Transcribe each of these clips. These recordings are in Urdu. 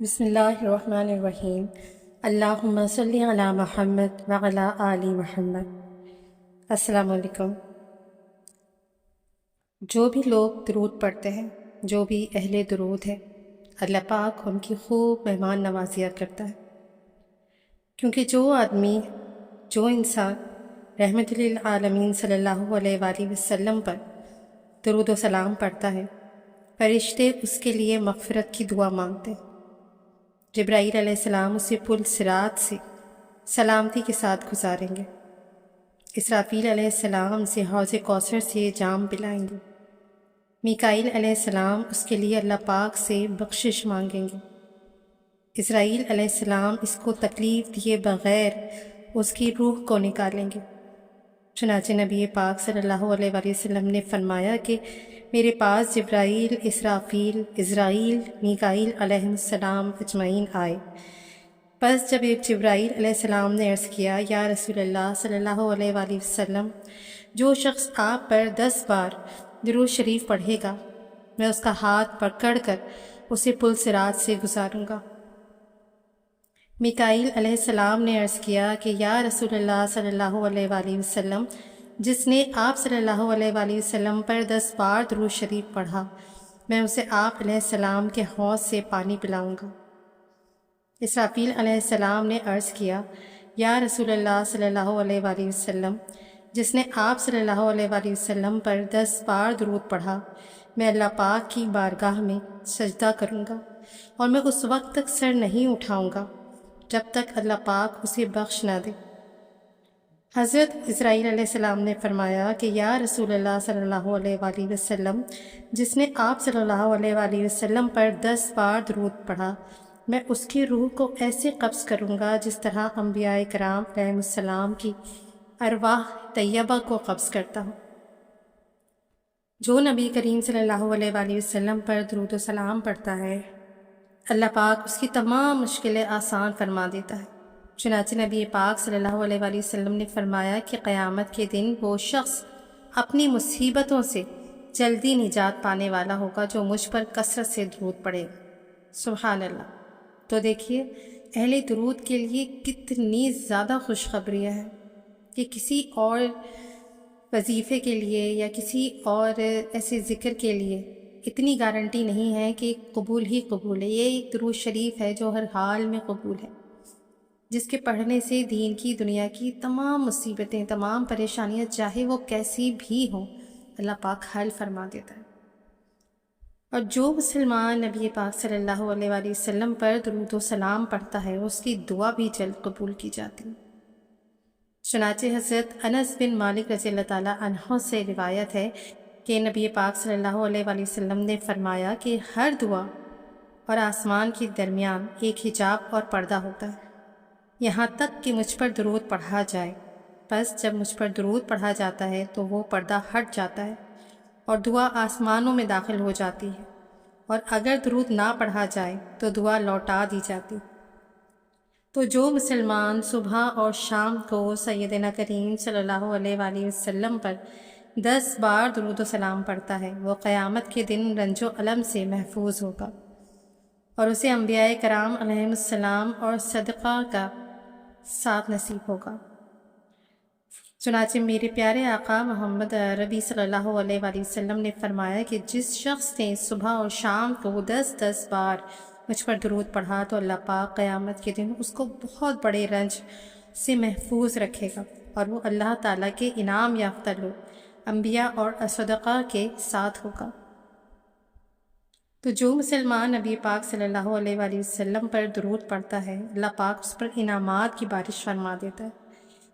بسم اللہ الرحمن الرحیم۔ اللہم صلی علی محمد وعلی آل محمد۔ السلام علیکم۔ جو بھی لوگ درود پڑھتے ہیں، جو بھی اہل درود ہے، اللہ پاک ان کی خوب مہمان نوازیاں کرتا ہے، کیونکہ جو انسان رحمت للعالمین صلی اللہ علیہ وآلہ وسلم پر درود و سلام پڑھتا ہے، فرشتے اس کے لیے مغفرت کی دعا مانگتے ہیں۔ جبرائیل علیہ السلام اسے پل صراط سے سلامتی کے ساتھ گزاریں گے۔ اسرافیل علیہ السلام سے حوض کوثر سے جام پلائیں گے۔ میکائیل علیہ السلام اس کے لیے اللہ پاک سے بخشش مانگیں گے۔ اسرائیل علیہ السلام اس کو تکلیف دیے بغیر اس کی روح کو نکالیں گے۔ چنانچہ نبی پاک صلی اللہ علیہ وآلہ وسلم نے فرمایا کہ میرے پاس جبرائیل، اسرافیل، عزرائیل، میکائیل علیہ السلام اجمعین آئے۔ پس جب ایک جبرائیل علیہ السلام نے عرض کیا، یا رسول اللہ صلی اللہ علیہ وآلہ وسلم، جو شخص آپ پر 10 بار درود شریف پڑھے گا، میں اس کا ہاتھ پکڑ کر اسے پل صراط سے گزاروں گا۔ میکائیل علیہ السلام نے عرض کیا کہ یا رسول اللہ صلی اللہ علیہ وآلہ وسلم، جس نے آپ صلی اللہ علیہ وآلہ وسلم پر 10 بار درود شریف پڑھا، میں اسے آپ علیہ السلام کے حوض سے پانی پلاؤں گا۔ اسرافیل علیہ السلام نے عرض کیا، یا رسول اللہ صلی اللہ علیہ وآلہ وسلم، جس نے آپ صلی اللہ علیہ وآلہ وسلم پر 10 بار درود پڑھا، میں اللہ پاک کی بارگاہ میں سجدہ کروں گا اور میں اس وقت تک سر نہیں اٹھاؤں گا جب تک اللہ پاک اسے بخش نہ دے۔ حضرت اسرائیل علیہ السلام نے فرمایا کہ یا رسول اللہ صلی اللہ علیہ وآلہ وسلم، جس نے آپ صلی اللہ علیہ وآلہ وسلم پر 10 بار درود پڑھا، میں اس کی روح کو ایسے قبض کروں گا جس طرح انبیاء کرام علیہ السلام کی ارواح طیبہ کو قبض کرتا ہوں۔ جو نبی کریم صلی اللہ علیہ وآلہ وسلم پر درود و سلام پڑھتا ہے، اللہ پاک اس کی تمام مشکلیں آسان فرما دیتا ہے۔ چنانچہ نبی پاک صلی اللہ علیہ وآلہ وسلم نے فرمایا کہ قیامت کے دن وہ شخص اپنی مصیبتوں سے جلدی نجات پانے والا ہوگا جو مجھ پر کثرت سے درود پڑھے گا۔ سبحان اللہ۔ تو دیکھیے اہل درود کے لیے کتنی زیادہ خوشخبریاں ہیں کہ کسی اور وظیفے کے لیے یا کسی اور ایسے ذکر کے لیے اتنی گارنٹی نہیں ہے کہ قبول ہی قبول ہے۔ یہ ایک درود شریف ہے جو ہر حال میں قبول ہے، جس کے پڑھنے سے دین کی، دنیا کی تمام مصیبتیں، تمام پریشانیاں چاہے وہ کیسی بھی ہوں، اللہ پاک حل فرما دیتا ہے۔ اور جو مسلمان نبی پاک صلی اللہ علیہ وآلہ وسلم پر درود و سلام پڑھتا ہے، اس کی دعا بھی جلد قبول کی جاتی ہے۔ چنانچہ حضرت انس بن مالک رضی اللہ تعالیٰ عنہ سے روایت ہے کہ نبی پاک صلی اللہ علیہ وآلہ وسلم نے فرمایا کہ ہر دعا اور آسمان کے درمیان ایک حجاب اور پردہ ہوتا ہے، یہاں تک کہ مجھ پر درود پڑھا جائے۔ پس جب مجھ پر درود پڑھا جاتا ہے تو وہ پردہ ہٹ جاتا ہے اور دعا آسمانوں میں داخل ہو جاتی ہے، اور اگر درود نہ پڑھا جائے تو دعا لوٹا دی جاتی۔ تو جو مسلمان صبح اور شام کو سیدنا کریم صلی اللہ علیہ وآلہ وسلم پر 10 بار درود و سلام پڑھتا ہے، وہ قیامت کے دن رنج و الم سے محفوظ ہوگا اور اسے انبیاء کرام علیہ السلام اور صدقہ کا ساتھ نصیب ہوگا۔ چنانچہ میرے پیارے آقا محمد عربی صلی اللہ علیہ وآلہ وسلم نے فرمایا کہ جس شخص نے صبح اور شام کو 10 بار مجھ پر درود پڑھا تو اللہ پاک قیامت کے دن اس کو بہت بڑے رنج سے محفوظ رکھے گا اور وہ اللہ تعالیٰ کے انعام یافتہ لوگ، انبیاء اور صدقہ کے ساتھ ہوگا۔ تو جو مسلمان نبی پاک صلی اللہ علیہ وآلہ وسلم پر درود پڑھتا ہے، اللہ پاک اس پر انعامات کی بارش فرما دیتا ہے۔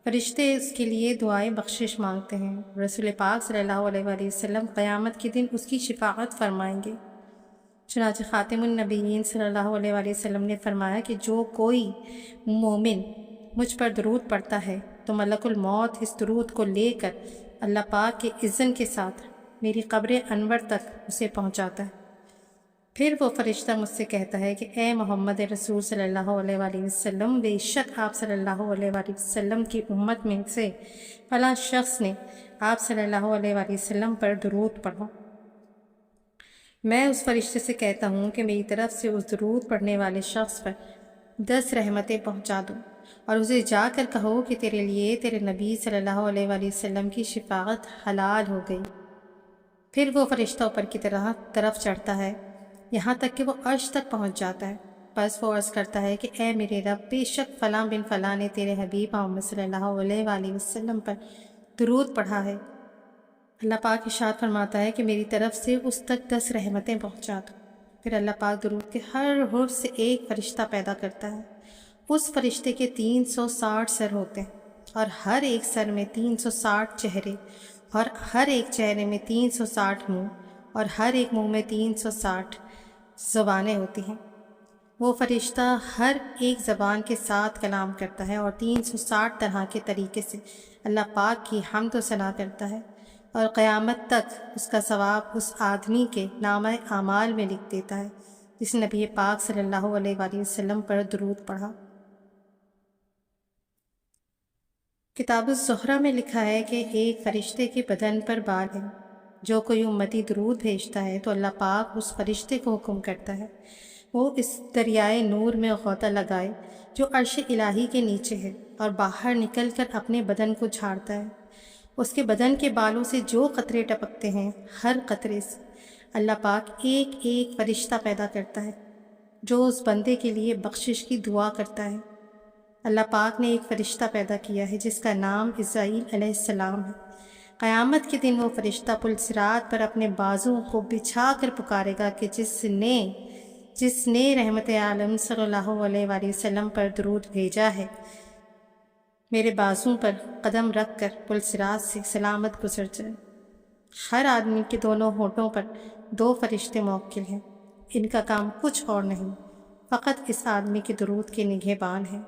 فرشتے اس کے لیے دعائیں بخشش مانگتے ہیں۔ رسول پاک صلی اللہ علیہ وآلہ وسلم قیامت کے دن اس کی شفاعت فرمائیں گے۔ چنانچہ خاتم النبیین صلی اللہ علیہ وآلہ وسلم نے فرمایا کہ جو کوئی مومن مجھ پر درود پڑھتا ہے تو ملک الموت اس درود کو لے کر اللہ پاک کے اذن کے ساتھ میری قبر انور تک اسے پہنچاتا ہے۔ پھر وہ فرشتہ مجھ سے کہتا ہے کہ اے محمد رسول صلی اللہ علیہ وآلہ وسلم، بے شک آپ صلی اللہ علیہ وآلہ وسلم کی امت میں سے فلاں شخص نے آپ صلی اللہ علیہ وآلہ وسلم پر درود پڑھا۔ میں اس فرشتے سے کہتا ہوں کہ میری طرف سے اس درود پڑھنے والے شخص پر 10 رحمتیں پہنچا دو، اور اسے جا کر کہو کہ تیرے لیے تیرے نبی صلی اللہ علیہ وآلہ وسلم کی شفاعت حلال ہو گئی۔ پھر وہ فرشتہ اوپر کی طرف چڑھتا ہے یہاں تک کہ وہ عرش تک پہنچ جاتا ہے۔ بس وہ عرض کرتا ہے کہ اے میرے رب، بے شک فلاں بن فلاں نے تیرے حبیب محمد صلی اللہ علیہ وآلہ وسلم پر درود پڑھا ہے۔ اللہ پاک ارشاد فرماتا ہے کہ میری طرف سے اس تک 10 رحمتیں پہنچا دو۔ پھر اللہ پاک درود کے ہر حرف سے ایک فرشتہ پیدا کرتا ہے۔ اس فرشتے کے 360 سر ہوتے ہیں، اور ہر ایک سر میں 360 چہرے، اور ہر ایک چہرے میں 360 منہ، اور ہر ایک منہ میں 360 زبانیں ہوتی ہیں۔ وہ فرشتہ ہر ایک زبان کے ساتھ کلام کرتا ہے اور 360 طرح کے طریقے سے اللہ پاک کی حمد و ثنا کرتا ہے، اور قیامت تک اس کا ثواب اس آدمی کے نامہ اعمال میں لکھ دیتا ہے جس نے نبی پاک صلی اللہ علیہ وآلہ وسلم پر درود پڑھا۔ کتاب الزہرہ میں لکھا ہے کہ ایک فرشتے کے بدن پر بال ہے۔ جو کوئی امتی درود بھیجتا ہے تو اللہ پاک اس فرشتے کو حکم کرتا ہے وہ اس دریائے نور میں غوطہ لگائے جو عرش الہی کے نیچے ہے، اور باہر نکل کر اپنے بدن کو جھاڑتا ہے۔ اس کے بدن کے بالوں سے جو قطرے ٹپکتے ہیں، ہر قطرے سے اللہ پاک ایک ایک فرشتہ پیدا کرتا ہے جو اس بندے کے لیے بخشش کی دعا کرتا ہے۔ اللہ پاک نے ایک فرشتہ پیدا کیا ہے جس کا نام اسرائیل علیہ السلام ہے۔ قیامت کے دن وہ فرشتہ پل صراط پر اپنے بازوؤں کو بچھا کر پکارے گا کہ جس نے رحمت عالم صلی اللہ علیہ وآلہ وسلم پر درود بھیجا ہے، میرے بازوؤں پر قدم رکھ کر پل صراط سے سلامت گزر جائے۔ ہر آدمی کے دونوں ہونٹوں پر 2 فرشتے موکل ہیں، ان کا کام کچھ اور نہیں، فقط اس آدمی کے درود کے نگہبان ہیں۔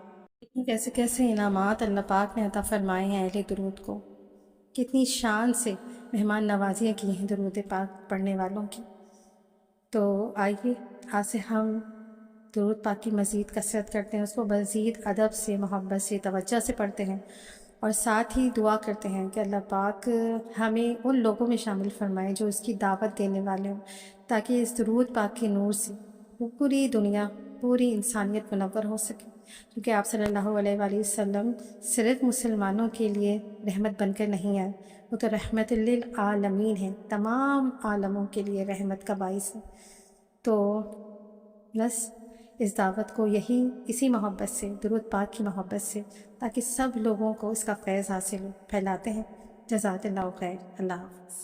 کیسے کیسے انعامات اللہ پاک نے عطا فرمائے ہیں اہل درود کو، کتنی شان سے مہمان نوازیاں کی ہیں درود پاک پڑھنے والوں کی۔ تو آئیے آج سے ہم درود پاک کی مزید کثرت کرتے ہیں، اس کو مزید ادب سے، محبت سے، توجہ سے پڑھتے ہیں، اور ساتھ ہی دعا کرتے ہیں کہ اللہ پاک ہمیں ان لوگوں میں شامل فرمائے جو اس کی دعوت دینے والے ہوں، تاکہ اس درود پاک کے نور سے پوری دنیا، پوری انسانیت منور ہو سکے، کیونکہ آپ صلی اللہ علیہ وآلہ وسلم صرف مسلمانوں کے لیے رحمت بن کر نہیں آئے، وہ تو رحمت للعالمین ہے، تمام عالموں کے لیے رحمت کا باعث ہے۔ تو بس اس دعوت کو اسی محبت سے، درود پاک کی محبت سے، تاکہ سب لوگوں کو اس کا فیض حاصل ہو، پھیلاتے ہیں۔ جزاک اللہ خیر۔ اللہ حافظ۔